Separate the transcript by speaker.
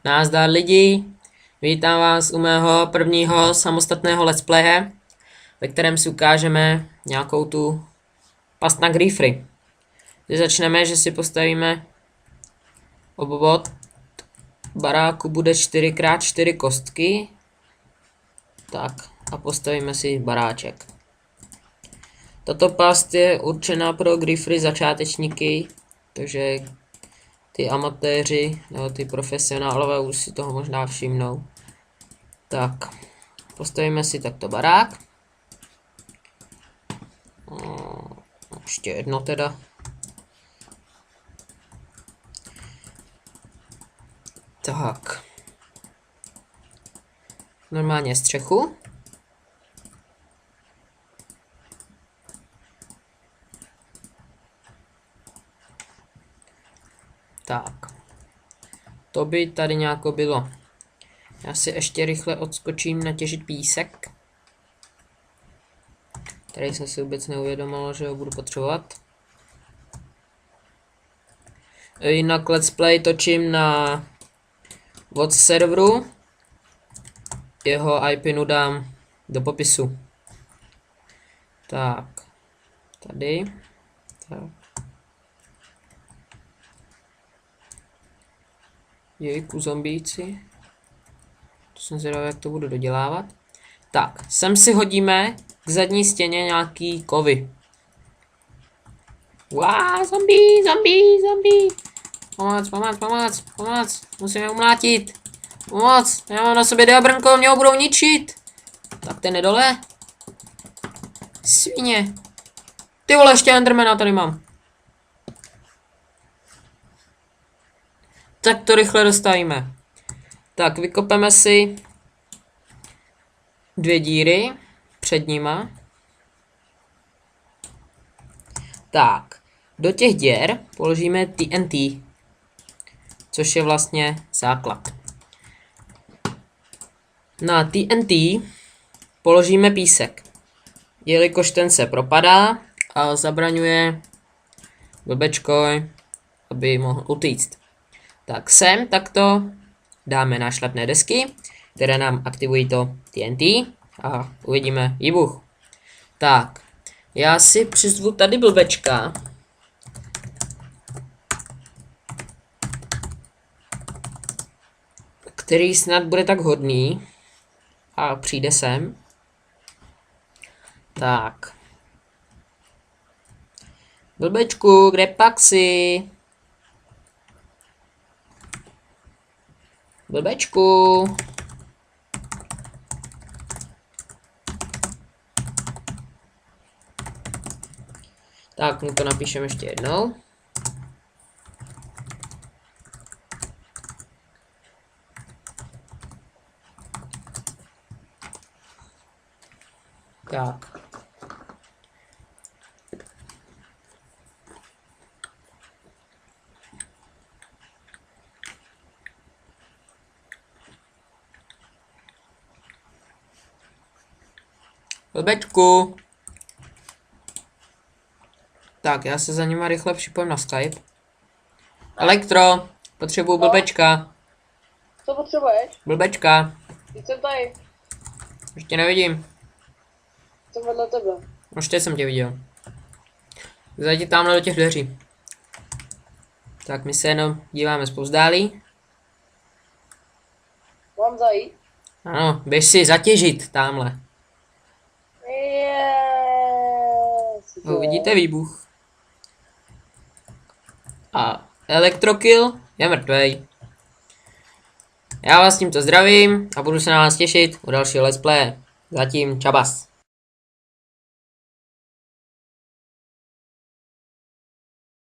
Speaker 1: Nazdar lidi, vítám vás u mého prvního samostatného let's playe, ve kterém si ukážeme nějakou tu past na griefry. Když začneme, že si postavíme obvod baráku, bude 4x4 kostky. Tak a postavíme si baráček. Tato past je určená pro griefry začátečníky, takže ty amatéři, nebo ty profesionálové už si toho možná všimnou. Tak, postavíme si takto barák. Ještě jedno teda. Tak. Normálně střechu. Tak. To by tady nějako bylo. Já si ještě rychle odskočím natěžit písek, který jsem si vůbec neuvědomil, že ho budu potřebovat. Jinak let's play točím na VOD serveru. Jeho IPnu dám do popisu. Tak. Tady. Tak. Jejku, zombíci. To jsem zvědavý, jak to budu dodělávat. Tak, sem si hodíme k zadní stěně nějaký kovy. Wow, zombie. Pomoc. Musíme umlátit. Pomoc, já mám na sobě diabrnko, mě ho budou ničit. Tak ten je dole. Svině. Ty vole, ještě endermana tady mám. Tak to rychle dostavíme. Tak, vykopeme si 2 díry před nima. Tak, do těch děr položíme TNT, což je vlastně základ. Na TNT položíme písek, jelikož ten se propadá a zabraňuje blbečkoj, aby mohl utíct. Tak sem takto dáme nášlapné desky, které nám aktivují to TNT a uvidíme výbuch. Tak, já si přizvu tady blbečka. Který snad bude tak hodný a přijde sem. Tak. Blbečku, kde pak jsi? Blbečku. Tak, mu to napíšeme ještě jednou. Tak. Blbečku. Tak, já se za nima rychle připojím na Skype. Elektro, potřebuju blbečka.
Speaker 2: Co potřebuješ?
Speaker 1: Blbečka.
Speaker 2: Teď jsem tady.
Speaker 1: Ještě nevidím.
Speaker 2: Jsem vedle tebe.
Speaker 1: Ještě jsem tě viděl. Zajdi tamhle do těch dveří. Tak my se jenom díváme zpovzdálí.
Speaker 2: Mám zajít?
Speaker 1: Ano, běž si zatěžit tamhle.
Speaker 2: Yes.
Speaker 1: Vidíte výbuch. A elektrokill je mrtvej. Já vás tímto zdravím a budu se na vás těšit u dalšího let's play. Zatím čabas.